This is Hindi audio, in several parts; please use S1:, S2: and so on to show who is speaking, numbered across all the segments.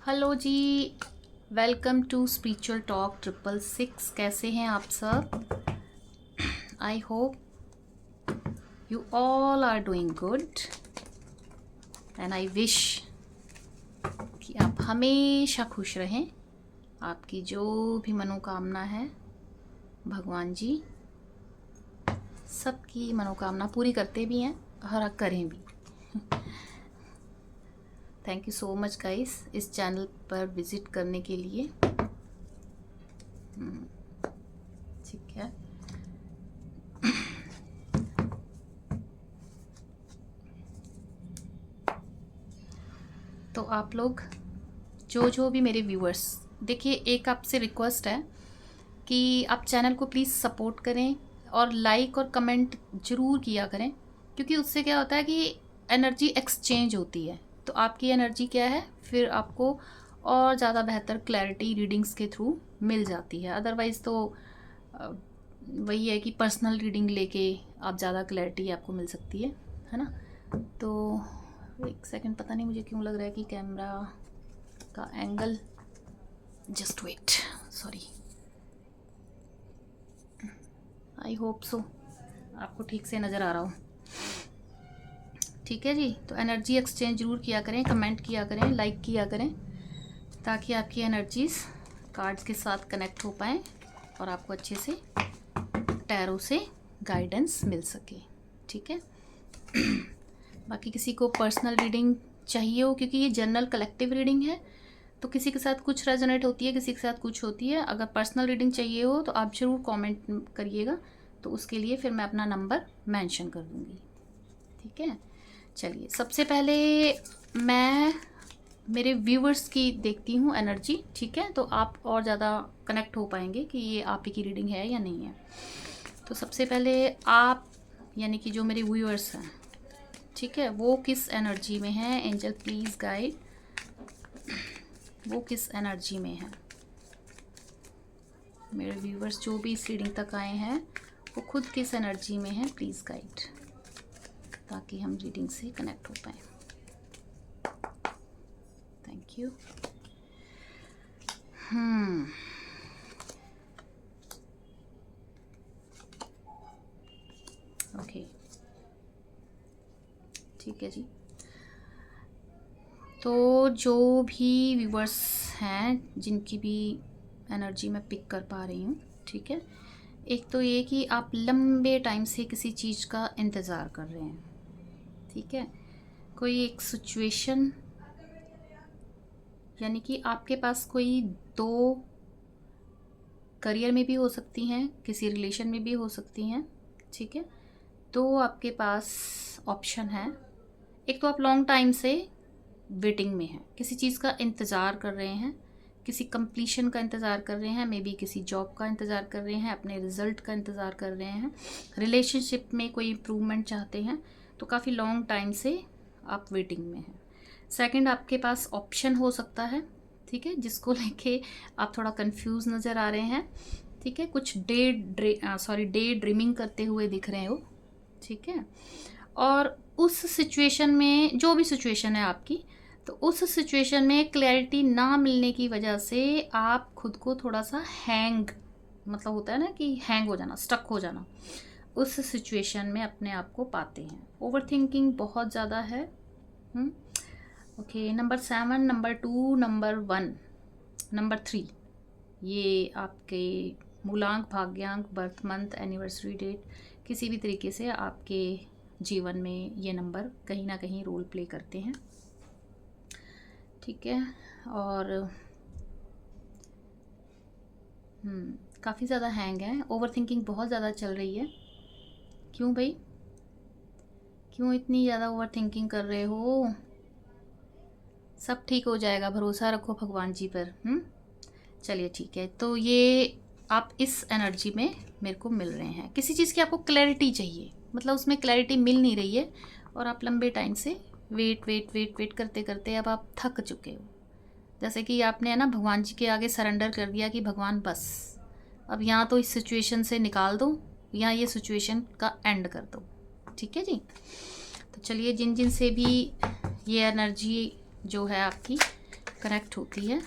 S1: Hello ji. Welcome to spiritual talk 666। कैसे हैं आप सब? I hope you all are doing good and I wish कि आप हमेशा खुश रहें। आपकी जो भी मनोकामना है भगवान जी सबकी मनोकामना पूरी करते भी हैं और करें भी। Thank you so much guys इस चैनल पर विज़िट करने के लिए। ठीक है, तो आप लोग जो भी मेरे व्यूअर्स, देखिए एक आपसे रिक्वेस्ट है कि आप चैनल को प्लीज़ सपोर्ट करें और लाइक और कमेंट ज़रूर किया करें, क्योंकि उससे क्या होता है कि एनर्जी एक्सचेंज होती है। तो आपकी एनर्जी क्या है फिर आपको और ज़्यादा बेहतर क्लैरिटी रीडिंग्स के थ्रू मिल जाती है। अदरवाइज़ तो वही है कि पर्सनल रीडिंग लेके आप ज़्यादा क्लैरिटी आपको मिल सकती है ना। तो एक सेकंड, पता नहीं मुझे क्यों लग रहा है कि कैमरा का angle, just wait, sorry, I hope so आपको ठीक से नज़र आ रहा हो। ठीक है जी, तो एनर्जी एक्सचेंज ज़रूर किया करें, कमेंट किया करें, लाइक किया करें, ताकि आपकी एनर्जीज़ कार्ड्स के साथ कनेक्ट हो पाएँ और आपको अच्छे से टैरो से गाइडेंस मिल सके। ठीक है। बाकी किसी को पर्सनल रीडिंग चाहिए हो, क्योंकि ये जनरल कलेक्टिव रीडिंग है, तो किसी के साथ कुछ रेजोनेट होती है, किसी के साथ कुछ होती है। अगर पर्सनल रीडिंग चाहिए हो तो आप ज़रूर कमेंट करिएगा, तो उसके लिए फिर मैं अपना नंबर मेंशन कर दूँगी। ठीक है, चलिए सबसे पहले मैं मेरे व्यूवर्स की देखती हूँ एनर्जी। ठीक है, तो आप और ज़्यादा कनेक्ट हो पाएंगे कि ये आप ही की रीडिंग है या नहीं है। तो सबसे पहले आप यानी कि जो मेरे व्यूअर्स हैं, ठीक है, वो किस एनर्जी में है? एंजल प्लीज़ गाइड, वो किस एनर्जी में है? मेरे व्यूवर्स जो भी इस रीडिंग तक आए हैं वो खुद किस एनर्जी में है, प्लीज़ गाइड, ताकि हम रीडिंग से कनेक्ट हो पाए। Thank you. ओके, ठीक है जी। तो जो भी व्यूवर्स हैं जिनकी भी एनर्जी मैं पिक कर पा रही हूँ, ठीक है, एक तो ये कि आप लंबे टाइम से किसी चीज़ का इंतज़ार कर रहे हैं। ठीक है, कोई एक सिचुएशन, यानी कि आपके पास कोई दो करियर में भी हो सकती हैं, किसी रिलेशन में भी हो सकती हैं। ठीक है, तो आपके पास ऑप्शन है। एक तो आप लॉन्ग टाइम से वेटिंग में हैं, किसी चीज़ का इंतज़ार कर रहे हैं, किसी कंप्लीशन का इंतज़ार कर रहे हैं, मे बी किसी जॉब का इंतज़ार कर रहे हैं, अपने रिज़ल्ट का इंतज़ार कर रहे हैं, रिलेशनशिप में कोई इम्प्रूवमेंट चाहते हैं, तो काफ़ी लॉन्ग टाइम से आप वेटिंग में हैं। सेकंड, आपके पास ऑप्शन हो सकता है, ठीक है, जिसको लेके आप थोड़ा कंफ्यूज नज़र आ रहे हैं। ठीक है, कुछ डे ड्रीमिंग करते हुए दिख रहे हो। ठीक है, और उस सिचुएशन में, जो भी सिचुएशन है आपकी, तो उस सिचुएशन में क्लैरिटी ना मिलने की वजह से आप खुद को थोड़ा सा हैंग, मतलब होता है ना कि हैंग हो जाना, स्टक हो जाना, उस सिचुएशन में अपने आप को पाते हैं। ओवर थिंकिंग बहुत ज़्यादा है। Okay, number 7, number 2, number 1, number 3, ये आपके मूलांक, भाग्यांक, बर्थ मंथ, एनिवर्सरी डेट, किसी भी तरीके से आपके जीवन में ये नंबर कहीं ना कहीं रोल प्ले करते हैं। ठीक है, और काफ़ी ज़्यादा हैंग है, ओवर थिंकिंग बहुत ज़्यादा चल रही है। क्यों भाई, क्यों इतनी ज़्यादा ओवर थिंकिंग कर रहे हो? सब ठीक हो जाएगा, भरोसा रखो भगवान जी पर। चलिए ठीक है, तो ये आप इस एनर्जी में मेरे को मिल रहे हैं। किसी चीज़ की आपको क्लैरिटी चाहिए, मतलब उसमें क्लैरिटी मिल नहीं रही है, और आप लंबे टाइम से वेट वेट वेट वेट करते करते अब आप थक चुके हो। जैसे कि आपने है ना भगवान जी के आगे सरेंडर कर दिया कि भगवान बस अब यहाँ तो इस सिचुएशन से निकाल दो, या ये सिचुएशन का एंड कर दो। ठीक है जी, तो चलिए जिन जिन से भी ये एनर्जी जो है आपकी कनेक्ट होती है।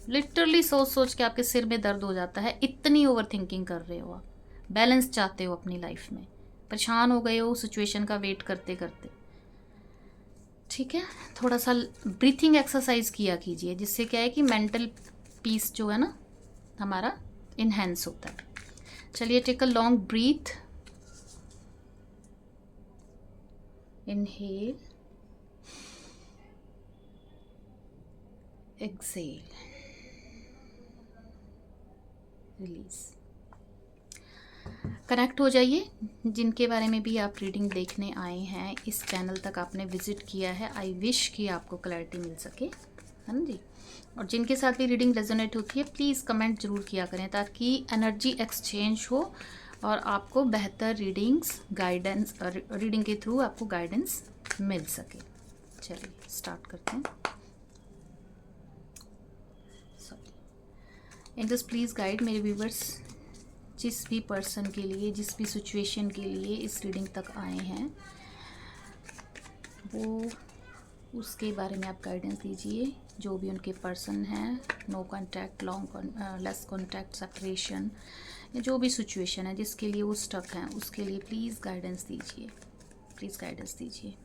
S1: लिटरली सोच सोच के आपके सिर में दर्द हो जाता है, इतनी ओवर थिंकिंग कर रहे हो आप, बैलेंस चाहते हो अपनी लाइफ में, परेशान हो गए हो सिचुएशन का वेट करते करते। ठीक है, थोड़ा सा ब्रीथिंग एक्सरसाइज किया कीजिए, जिससे क्या है कि मेंटल पीस जो है ना हमारा इन्हेंस होता है। चलिए, take a long breath, inhale, exhale, release. Connect हो जाइए। जिनके बारे में भी आप रीडिंग देखने आए हैं, इस चैनल तक आपने विजिट किया है, आई विश कि आपको क्लैरिटी मिल सके, है ना जी। और जिनके साथ भी रीडिंग रेजोनेट होती है, प्लीज़ कमेंट ज़रूर किया करें, ताकि एनर्जी एक्सचेंज हो और आपको बेहतर रीडिंग्स गाइडेंस, रीडिंग के थ्रू आपको गाइडेंस मिल सके। चलिए स्टार्ट करते हैं। एंजल्स प्लीज़ गाइड मेरे व्यूवर्स, जिस भी पर्सन के लिए, जिस भी सिचुएशन के लिए इस रीडिंग तक आए हैं, वो उसके बारे में आप गाइडेंस दीजिए। जो भी उनके पर्सन हैं, no contact, less contact, separation, या जो भी सिचुएशन है जिसके लिए वो स्टक हैं, उसके लिए प्लीज़ गाइडेंस दीजिए, प्लीज़ गाइडेंस दीजिए।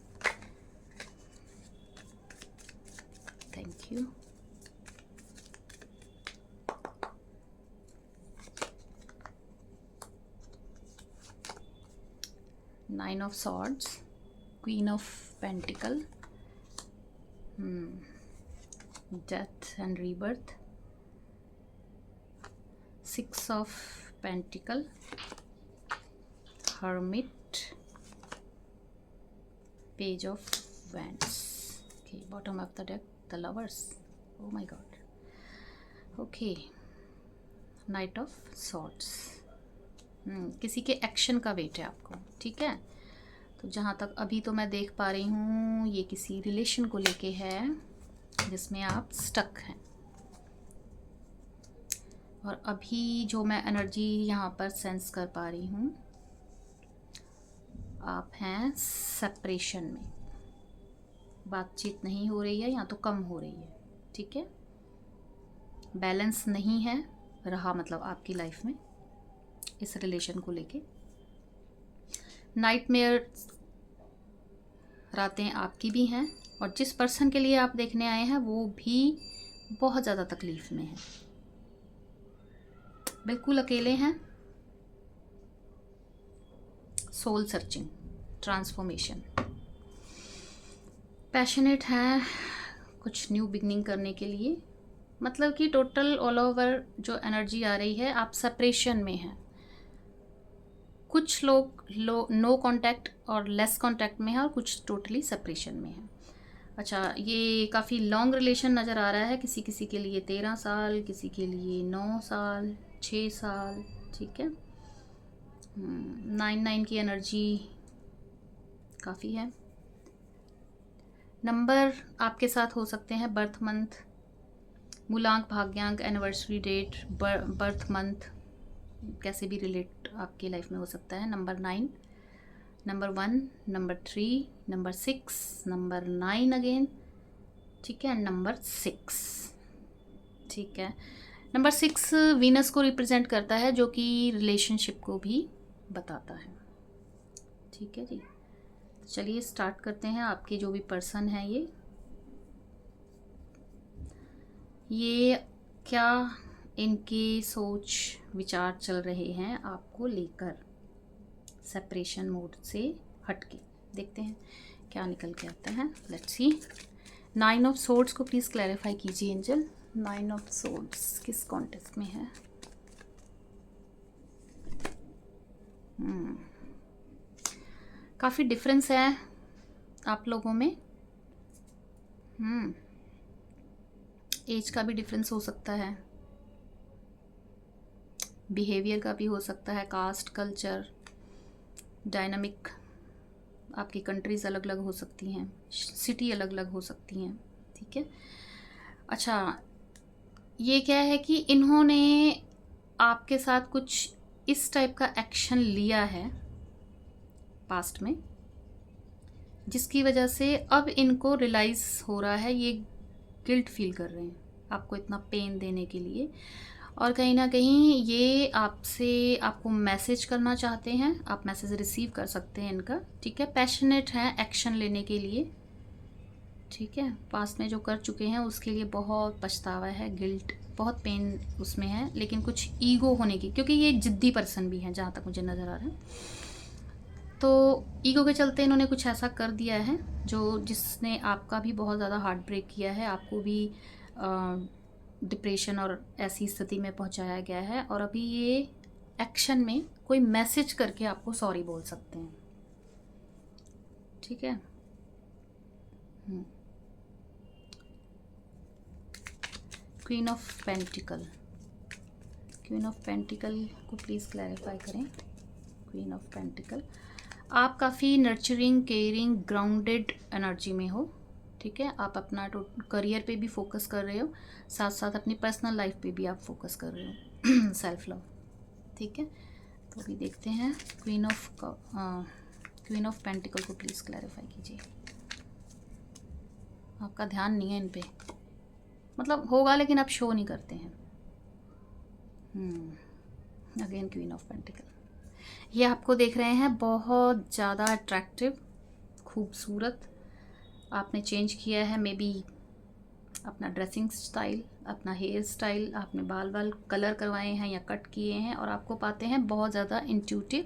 S1: Thank you. Nine of swords, queen of pentacle, death and rebirth, six of pentacle, hermit, page of wands. Okay, bottom of the deck, the lovers, oh my God. Okay, night of swords, किसी के एक्शन का वेट है आपको। ठीक है, तो जहाँ तक अभी तो मैं देख पा रही हूँ, ये किसी रिलेशन को लेके है जिसमें आप स्टक हैं। और अभी जो मैं एनर्जी यहाँ पर सेंस कर पा रही हूँ, आप हैं सेपरेशन में, बातचीत नहीं हो रही है या तो कम हो रही है। ठीक है, बैलेंस नहीं है रहा, मतलब आपकी लाइफ में इस रिलेशन को लेके। नाइटमेयर रातें आपकी भी हैं, और जिस पर्सन के लिए आप देखने आए हैं वो भी बहुत ज़्यादा तकलीफ में है, बिल्कुल अकेले हैं। सोल सर्चिंग, ट्रांसफॉर्मेशन, पैशनेट हैं कुछ न्यू बिगनिंग करने के लिए। मतलब कि टोटल ऑल ओवर जो एनर्जी आ रही है, आप सेपरेशन में हैं। कुछ लोग नो कांटेक्ट और लेस कांटेक्ट में है, और कुछ टोटली सेपरेशन में है। अच्छा, ये काफ़ी लॉन्ग रिलेशन नज़र आ रहा है। किसी किसी के लिए 13 साल, किसी के लिए 9 साल, 6 साल। ठीक है, 9 की एनर्जी काफ़ी है। नंबर आपके साथ हो सकते हैं बर्थ मंथ, मूलांक, भाग्यांक, एनिवर्सरी डेट, बर्थ मंथ, कैसे भी रिलेट आपकी लाइफ में हो सकता है। Number 9, number 1, number 3, number 6, number 9 again. ठीक है, नंबर 6। ठीक है, नंबर 6 वीनस को रिप्रेजेंट करता है, जो कि रिलेशनशिप को भी बताता है। ठीक है जी, तो चलिए स्टार्ट करते हैं। आपके जो भी पर्सन है, ये क्या इनके सोच विचार चल रहे हैं आपको लेकर, सेपरेशन मोड से हटके। देखते हैं क्या निकल के आता है। Let's see. 9 ऑफ सोर्ड्स को प्लीज़ क्लैरिफाई कीजिए एंजल। 9 ऑफ सोर्ड्स किस कॉन्टेक्स्ट में है? काफ़ी डिफरेंस है आप लोगों में। एज का भी डिफरेंस हो सकता है, बिहेवियर का भी हो सकता है, कास्ट, कल्चर, डायनामिक, आपकी कंट्रीज़ अलग अलग हो सकती हैं, सिटी अलग अलग हो सकती हैं। ठीक है, अच्छा, ये क्या है कि इन्होंने आपके साथ कुछ इस टाइप का एक्शन लिया है पास्ट में, जिसकी वजह से अब इनको रियलाइज़ हो रहा है, ये गिल्ट फील कर रहे हैं आपको इतना पेन देने के लिए, और कहीं ना कहीं ये आपको मैसेज करना चाहते हैं। आप मैसेज रिसीव कर सकते हैं इनका, ठीक है। पैशनेट हैं एक्शन लेने के लिए, ठीक है। पास्ट में जो कर चुके हैं उसके लिए बहुत पछतावा है, गिल्ट, बहुत पेन उसमें है, लेकिन कुछ ईगो होने की, क्योंकि ये जिद्दी पर्सन भी हैं जहाँ तक मुझे नज़र आ रहा है। तो ईगो के चलते इन्होंने कुछ ऐसा कर दिया है जिसने आपका भी बहुत ज़्यादा हार्ट ब्रेक किया है, आपको भी डिप्रेशन और ऐसी स्थिति में पहुंचाया गया है। और अभी ये एक्शन में कोई मैसेज करके आपको सॉरी बोल सकते हैं, ठीक है। Queen of pentacle, queen of pentacle को प्लीज़ क्लैरिफाई करें। क्वीन ऑफ पेंटिकल, आप काफ़ी नर्चरिंग, केयरिंग, ग्राउंडेड एनर्जी में हो, ठीक है। आप अपना करियर पे भी फोकस कर रहे हो, साथ साथ अपनी पर्सनल लाइफ पे भी आप फोकस कर रहे हो, सेल्फ लव, ठीक है। तो अभी देखते हैं क्वीन ऑफ पेंटिकल को प्लीज़ क्लैरिफाई कीजिए। आपका ध्यान नहीं है इन पे, मतलब होगा लेकिन आप शो नहीं करते हैं। अगेन क्वीन ऑफ पेंटिकल, ये आपको देख रहे हैं बहुत ज़्यादा अट्रैक्टिव, खूबसूरत। आपने चेंज किया है मे बी अपना ड्रेसिंग स्टाइल, अपना हेयर स्टाइल, आपने बाल कलर करवाए हैं या कट किए हैं, और आपको पाते हैं बहुत ज़्यादा इंट्यूटिव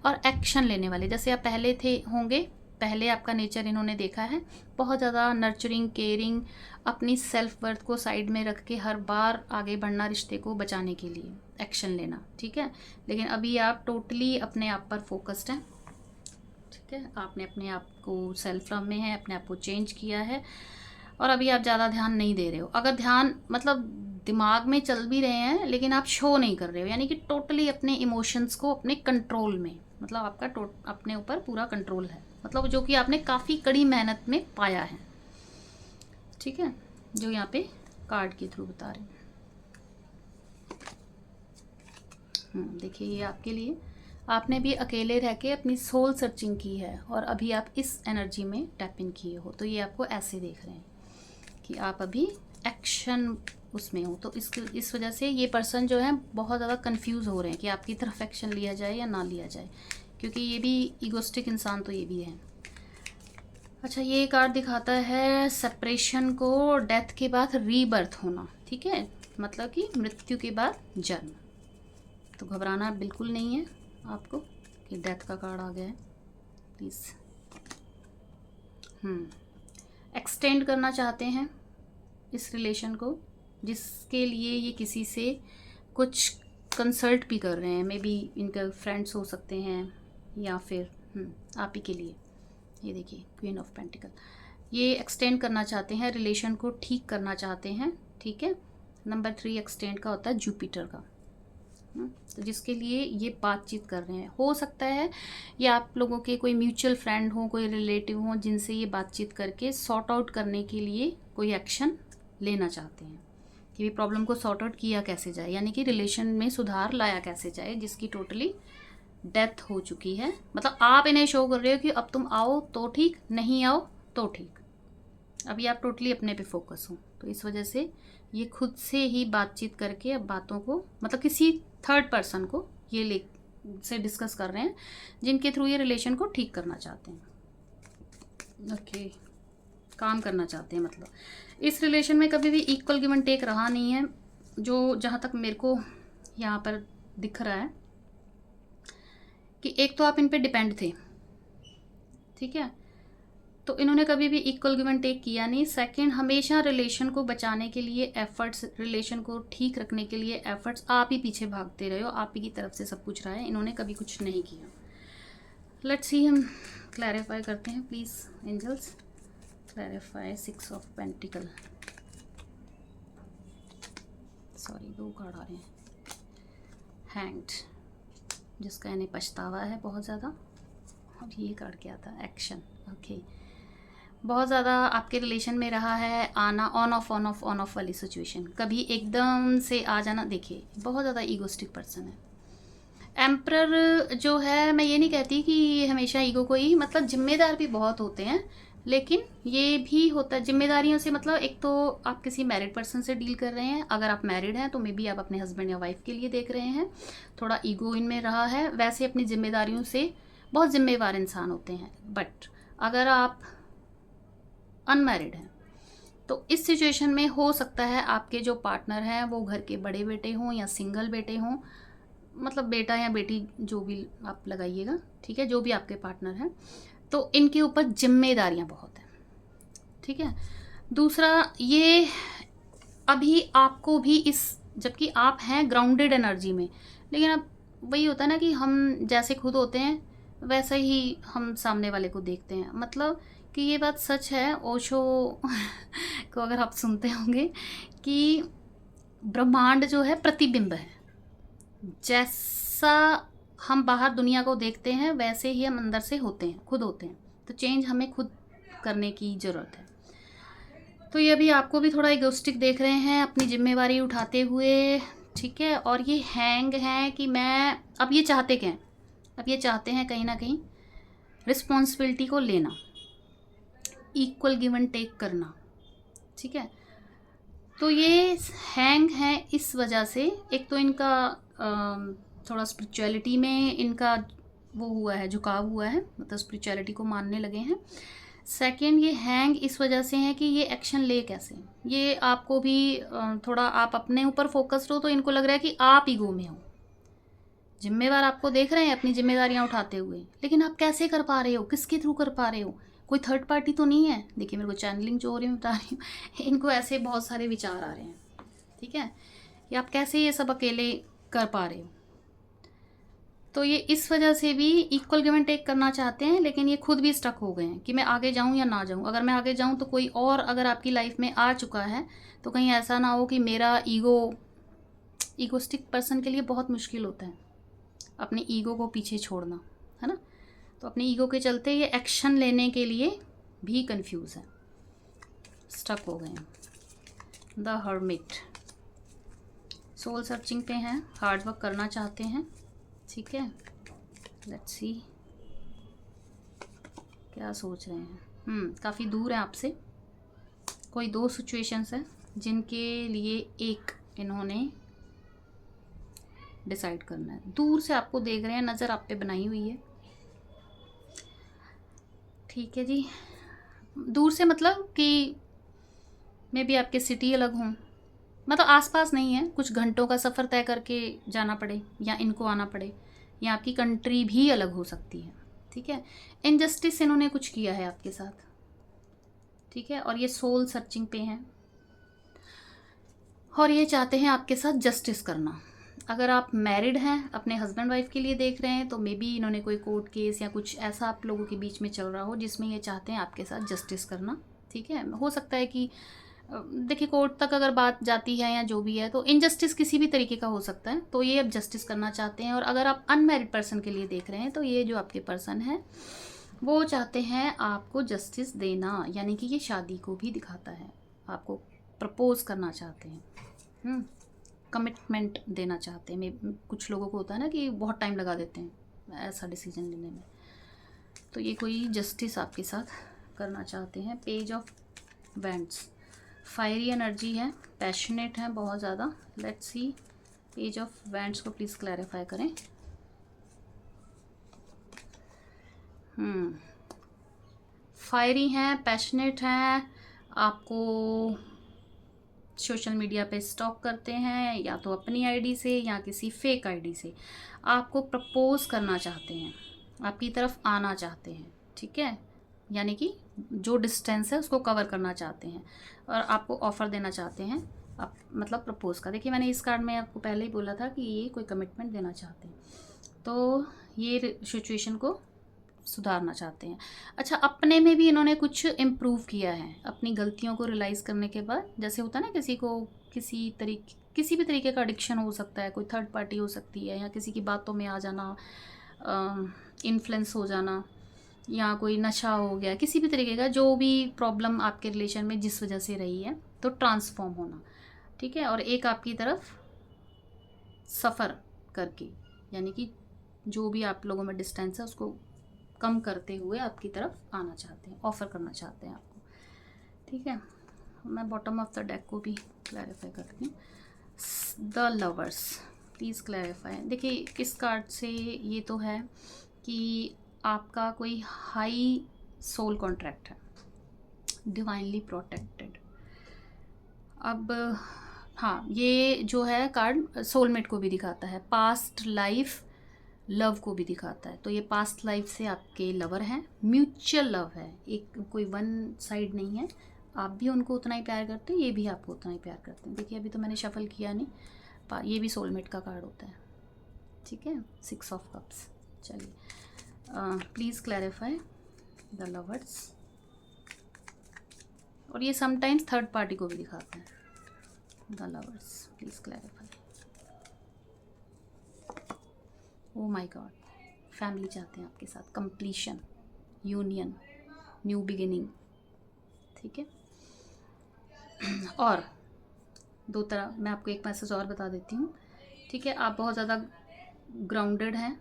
S1: और एक्शन लेने वाले, जैसे आप पहले थे होंगे। पहले आपका नेचर इन्होंने देखा है बहुत ज़्यादा नर्चरिंग, केयरिंग, अपनी सेल्फ वर्थ को साइड में रख के हर बार आगे बढ़ना, रिश्ते को बचाने के लिए एक्शन लेना, ठीक है। लेकिन अभी आप टोटली अपने आप पर फोकस्ड हैं, ठीक है। आपने अपने आप को सेल्फ लव में है, अपने आप को चेंज किया है, और अभी आप ज़्यादा ध्यान नहीं दे रहे हो। अगर ध्यान मतलब दिमाग में चल भी रहे हैं लेकिन आप शो नहीं कर रहे हो, यानी कि टोटली अपने इमोशंस को अपने कंट्रोल में, मतलब आपका अपने ऊपर पूरा कंट्रोल है, मतलब जो कि आपने काफ़ी कड़ी मेहनत में पाया है, ठीक है, जो यहाँ पे कार्ड के थ्रू बता रहे हैं। देखिए ये आपके लिए, आपने भी अकेले रह के अपनी सोल सर्चिंग की है और अभी आप इस एनर्जी में टैप इन किए हो, तो ये आपको ऐसे देख रहे हैं कि आप अभी एक्शन उसमें हो। तो इस वजह से ये पर्सन जो है बहुत ज़्यादा कंफ्यूज हो रहे हैं कि आपकी तरफ एक्शन लिया जाए या ना लिया जाए, क्योंकि ये भी ईगोस्टिक इंसान तो ये भी है। अच्छा, ये कार्ड दिखाता है सेपरेशन को, डेथ के बाद रीबर्थ होना, ठीक है, मतलब कि मृत्यु के बाद जन्म। तो घबराना बिल्कुल नहीं है आपको कि डेथ का कार्ड आ गया है, प्लीज़। एक्सटेंड करना चाहते हैं इस रिलेशन को, जिसके लिए ये किसी से कुछ कंसल्ट भी कर रहे हैं, मे बी इनके फ्रेंड्स हो सकते हैं या फिर आप ही के लिए। ये देखिए क्वीन ऑफ पेंटिकल, ये एक्सटेंड करना चाहते हैं, रिलेशन को ठीक करना चाहते हैं, ठीक है। नंबर 3 एक्सटेंड का होता है जुपिटर का, तो जिसके लिए ये बातचीत कर रहे हैं। हो सकता है ये आप लोगों के कोई म्यूचुअल फ्रेंड हो, कोई रिलेटिव हो, जिनसे ये बातचीत करके सॉर्ट आउट करने के लिए कोई एक्शन लेना चाहते हैं कि ये प्रॉब्लम को सॉर्ट आउट किया कैसे जाए, यानी कि रिलेशन में सुधार लाया कैसे जाए, जिसकी टोटली डेथ हो चुकी है। मतलब आप इन्हें शो कर रहे हो कि अब तुम आओ तो ठीक, नहीं आओ तो ठीक, अभी आप टोटली अपने पे फोकस हो। तो इस वजह से ये खुद से ही बातचीत करके अब बातों को, मतलब किसी थर्ड पर्सन को ये से डिस्कस कर रहे हैं, जिनके थ्रू ये रिलेशन को ठीक करना चाहते हैं, ओके, काम करना चाहते हैं। मतलब इस रिलेशन में कभी भी इक्वल गिव एंड टेक रहा नहीं है, जो जहाँ तक मेरे को यहाँ पर दिख रहा है कि एक तो आप इन पे डिपेंड थे, ठीक है, तो इन्होंने कभी भी इक्वल गिव एंड टेक किया नहीं। सेकंड, हमेशा रिलेशन को बचाने के लिए एफर्ट्स, रिलेशन को ठीक रखने के लिए एफर्ट्स, आप ही पीछे भागते रहे हो, आप ही की तरफ से सब कुछ रहा है, इन्होंने कभी कुछ नहीं किया। लेट्स सी, हम क्लैरिफाई करते हैं प्लीज़ एंजल्स, क्लैरिफाई 6 ऑफ पेंटिकल, सॉरी 2 कार्ड आ रहे हैं। हैंग्ड, जिसका इन्हें पछतावा है बहुत ज़्यादा, और ये कार्ड क्या था, एक्शन, ओके। बहुत ज़्यादा आपके रिलेशन में रहा है आना, ऑन ऑफ वाली सिचुएशन, कभी एकदम से आ जाना। देखिए बहुत ज़्यादा ईगोस्टिक पर्सन है। एम्परर जो है, मैं ये नहीं कहती कि हमेशा ईगो को ही, मतलब जिम्मेदार भी बहुत होते हैं, लेकिन ये भी होता है जिम्मेदारियों से, मतलब एक तो आप किसी मैरिड पर्सन से डील कर रहे हैं, अगर आप मैरिड हैं तो मे बी आप अपने हस्बैंड या वाइफ के लिए देख रहे हैं, थोड़ा ईगो इनमें रहा है। वैसे अपनी जिम्मेदारियों से बहुत जिम्मेवार इंसान होते हैं। बट अगर आप अनमैरिड हैं तो इस सिचुएशन में हो सकता है आपके जो पार्टनर हैं वो घर के बड़े बेटे हों या सिंगल बेटे हों, मतलब बेटा या बेटी जो भी आप लगाइएगा, ठीक है, जो भी आपके पार्टनर हैं, तो इनके ऊपर जिम्मेदारियां बहुत हैं, ठीक है। दूसरा ये अभी आपको भी इस, जबकि आप हैं ग्राउंडेड एनर्जी में, लेकिन अब वही होता है ना कि हम जैसे खुद होते हैं वैसे ही हम सामने वाले को देखते हैं। मतलब कि ये बात सच है, ओशो को अगर आप सुनते होंगे कि ब्रह्मांड जो है प्रतिबिंब है, जैसा हम बाहर दुनिया को देखते हैं वैसे ही हम अंदर से होते हैं, खुद होते हैं। तो चेंज हमें खुद करने की ज़रूरत है। तो ये अभी आपको भी थोड़ा इगोस्टिक देख रहे हैं अपनी जिम्मेवारी उठाते हुए, ठीक है। और ये हैंग है कि मैं, अब ये चाहते क्या हैं, अब ये चाहते हैं कहीं ना कहीं रिस्पॉन्सिबिलिटी को लेना, इक्वल गिव एंड टेक करना, ठीक है। तो ये हैंग है इस वजह से, एक तो इनका थोड़ा स्पिरिचुअलिटी में इनका वो हुआ है, झुकाव हुआ है, मतलब स्पिरिचुअलिटी को मानने लगे हैं। सेकंड, ये हैंग इस वजह से है कि ये एक्शन ले कैसे, ये आपको भी थोड़ा आप अपने ऊपर फोकस्ड हो तो इनको लग रहा है कि आप ईगो में हो, जिम्मेवार आपको देख रहे हैं अपनी जिम्मेदारियां उठाते हुए, लेकिन आप कैसे कर पा रहे हो, किसके थ्रू कर पा रहे हो, कोई थर्ड पार्टी तो नहीं है। देखिए मेरे को चैनलिंग जो हो रही है बता रही हूँ, इनको ऐसे बहुत सारे विचार आ रहे हैं, ठीक है, कि आप कैसे ये सब अकेले कर पा रहे हो। तो ये इस वजह से भी इक्वल गिव एंड टेक करना चाहते हैं, लेकिन ये खुद भी स्टक हो गए हैं कि मैं आगे जाऊं या ना जाऊं। अगर मैं आगे जाऊं तो कोई और अगर आपकी लाइफ में आ चुका है तो कहीं ऐसा ना हो कि मेरा ईगोस्टिक पर्सन के लिए बहुत मुश्किल होता है अपने ईगो को पीछे छोड़ना, है ना। तो अपने ईगो के चलते ये एक्शन लेने के लिए भी कंफ्यूज है, स्टक हो गए हैं। द हर्मिट सोल सर्चिंग पे हैं, हार्ड वर्क करना चाहते हैं, ठीक है। लेट्स सी क्या सोच रहे हैं। काफ़ी दूर है आपसे। कोई दो सिचुएशंस हैं जिनके लिए एक इन्होंने डिसाइड करना है। दूर से आपको देख रहे हैं, नज़र आप पे बनाई हुई है, ठीक है जी। दूर से मतलब कि मे बी आपके सिटी अलग हों, मतलब आसपास नहीं है, कुछ घंटों का सफ़र तय करके जाना पड़े या इनको आना पड़े, या आपकी कंट्री भी अलग हो सकती है, ठीक है। इनजस्टिस इन्होंने कुछ किया है आपके साथ, ठीक है। और ये सोल सर्चिंग पे हैं और ये चाहते हैं आपके साथ जस्टिस करना। अगर आप मैरिड हैं, अपने हस्बैंड वाइफ के लिए देख रहे हैं, तो मे बी इन्होंने कोई कोर्ट केस या कुछ ऐसा आप लोगों के बीच में चल रहा हो जिसमें ये चाहते हैं आपके साथ जस्टिस करना, ठीक है। हो सकता है कि देखिए कोर्ट तक अगर बात जाती है या जो भी है, तो इनजस्टिस किसी भी तरीके का हो सकता है, तो ये अब जस्टिस करना चाहते हैं। और अगर आप अनमैरिड पर्सन के लिए देख रहे हैं तो ये जो आपके पर्सन है वो चाहते हैं आपको जस्टिस देना, यानी कि ये शादी को भी दिखाता है, आपको प्रपोज करना चाहते हैं, कमिटमेंट देना चाहते हैं। कुछ लोगों को होता है ना कि बहुत टाइम लगा देते हैं ऐसा डिसीजन लेने में, तो ये कोई जस्टिस आपके साथ करना चाहते हैं। Page of wands, fiery energy है, पैशनेट है बहुत ज़्यादा। Let's see page of wands को प्लीज़ क्लैरिफाई करें। फायरी हैं, पैशनेट हैं, आपको सोशल मीडिया पे स्टॉक करते हैं, या तो अपनी आईडी से या किसी फेक आईडी से आपको प्रपोज करना चाहते हैं, आपकी तरफ आना चाहते हैं, ठीक है। यानी कि जो डिस्टेंस है उसको कवर करना चाहते हैं और आपको ऑफ़र देना चाहते हैं, आप मतलब प्रपोज का। देखिए मैंने इस कार्ड में आपको पहले ही बोला था कि ये कोई कमिटमेंट देना चाहते हैं, तो ये सिचुएशन को सुधारना चाहते हैं। अच्छा, अपने में भी इन्होंने कुछ इम्प्रूव किया है अपनी गलतियों को रियलाइज़ करने के बाद। जैसे होता है ना किसी को किसी भी तरीके का एडिक्शन हो सकता है, कोई थर्ड पार्टी हो सकती है, या किसी की बातों में आ जाना, इन्फ्लुएंस हो जाना, या कोई नशा हो गया, किसी भी तरीके का जो भी प्रॉब्लम आपके रिलेशन में जिस वजह से रही है, तो ट्रांसफॉर्म होना, ठीक है। और एक आपकी तरफ सफ़र करके, यानी कि जो भी आप लोगों में डिस्टेंस है उसको कम करते हुए आपकी तरफ आना चाहते हैं, ऑफ़र करना चाहते हैं आपको, ठीक है। मैं बॉटम ऑफ द डेक को भी क्लैरिफाई करती हूँ। The lovers, please clarify. देखिए इस कार्ड से ये तो है कि आपका कोई हाई सोल कॉन्ट्रैक्ट है, डिवाइनली प्रोटेक्टेड। अब हाँ, ये जो है कार्ड सोलमेट को भी दिखाता है, पास्ट लाइफ लव को भी दिखाता है। तो ये पास्ट लाइफ से आपके लवर हैं, म्यूचुअल लव है, एक कोई वन साइड नहीं है। आप भी उनको उतना ही प्यार करते हैं, ये भी आपको उतना ही प्यार करते हैं। देखिए अभी तो मैंने शफल किया नहीं, ये भी सोलमेट का कार्ड होता है, ठीक है। 6 ऑफ कप्स। चलिए प्लीज़ क्लैरिफाई द लवर्स। और ये समटाइम्स थर्ड पार्टी को भी दिखाता है। The lovers, please clarify. Oh my God, family चाहते हैं आपके साथ, कंप्लीशन, यूनियन, न्यू बिगिनिंग, ठीक है। और दो तरह, मैं आपको एक मैसेज और बता देती हूँ, ठीक है। आप बहुत ज़्यादा ग्राउंडेड हैं,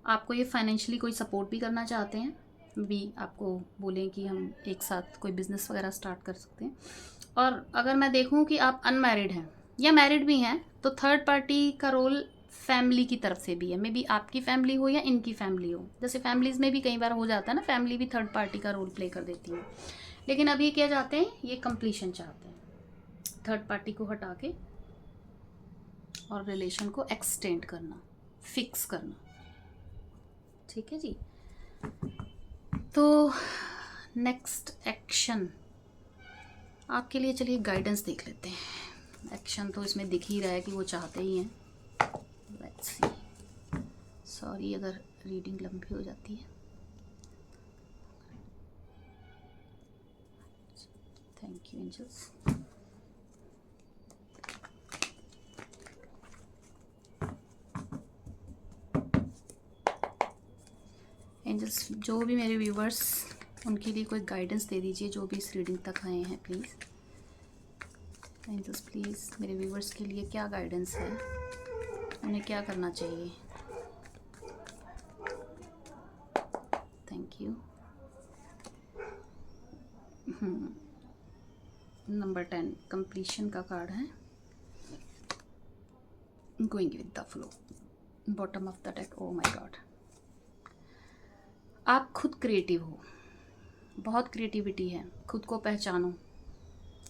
S1: आपको ये फाइनेंशियली कोई सपोर्ट भी करना चाहते हैं, भी आपको बोलें कि हम एक साथ कोई बिज़नेस वगैरह स्टार्ट कर सकते हैं। और अगर मैं देखूं कि आप अनमैरिड हैं या मैरिड भी हैं, तो थर्ड पार्टी का रोल फैमिली की तरफ से भी है। मे बी आपकी फैमिली हो या इनकी फैमिली हो, जैसे फैमिलीज़ में भी कई बार हो जाता है ना, फैमिली भी थर्ड पार्टी का रोल प्ले कर देती है। लेकिन अभी क्या चाहते हैं, ये कंप्लीशन चाहते हैं, थर्ड पार्टी को हटा के और रिलेशन को एक्सटेंड करना, फिक्स करना, ठीक है जी। तो नेक्स्ट एक्शन आपके लिए, चलिए गाइडेंस देख लेते हैं। एक्शन तो इसमें दिख ही रहा है कि वो चाहते ही हैं। लेट्स सी, सॉरी अगर रीडिंग लंबी हो जाती है, थैंक यू एंजल्स। एंजल्स, जो भी मेरे व्यूवर्स, उनके लिए कोई गाइडेंस दे दीजिए, जो भी इस रीडिंग तक आए हैं प्लीज़। एंजल्स प्लीज़ मेरे व्यूवर्स के लिए क्या गाइडेंस है, उन्हें क्या करना चाहिए। Thank you. नंबर 10 कंप्लीशन का कार्ड है, going with the flow, bottom of the deck. Oh my God, आप खुद क्रिएटिव हो, बहुत क्रिएटिविटी है, खुद को पहचानो।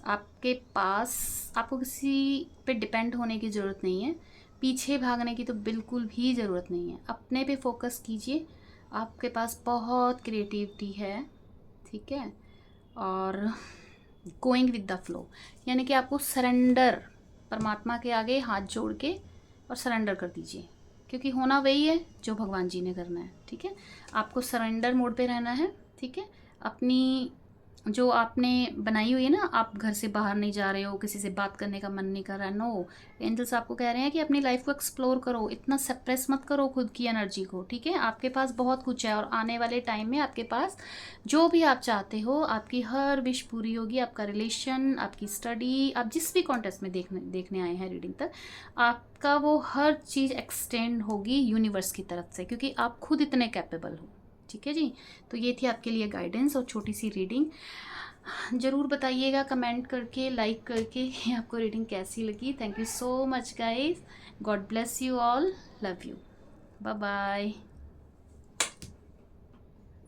S1: आपके पास, आपको किसी पे डिपेंड होने की ज़रूरत नहीं है, पीछे भागने की तो बिल्कुल भी ज़रूरत नहीं है, अपने पे फोकस कीजिए। आपके पास बहुत क्रिएटिविटी है, ठीक है। और गोइंग विद द फ्लो, यानी कि आपको सरेंडर, परमात्मा के आगे हाथ जोड़ के और सरेंडर कर दीजिए, क्योंकि होना वही है जो भगवान जी ने करना है, ठीक है। आपको सरेंडर मोड पे रहना है, ठीक है। अपनी जो आपने बनाई हुई है ना, आप घर से बाहर नहीं जा रहे हो, किसी से बात करने का मन नहीं कर रहा है, नो, एंजल्स आपको कह रहे हैं कि अपनी लाइफ को एक्सप्लोर करो, इतना सप्रेस मत करो खुद की एनर्जी को, ठीक है। आपके पास बहुत कुछ है और आने वाले टाइम में आपके पास जो भी आप चाहते हो, आपकी हर विश पूरी होगी। आपका रिलेशन, आपकी स्टडी, आप जिस भी कॉन्टेस्ट में देखने आए हैं रीडिंग तक, आपका वो हर चीज़ एक्सटेंड होगी यूनिवर्स की तरफ से, क्योंकि आप खुद इतने कैपेबल हो, ठीक है जी। तो ये थी आपके लिए गाइडेंस और छोटी सी रीडिंग। ज़रूर बताइएगा कमेंट करके, लाइक करके कि आपको रीडिंग कैसी लगी। Thank you so much guys, God bless you all, love you, bye bye.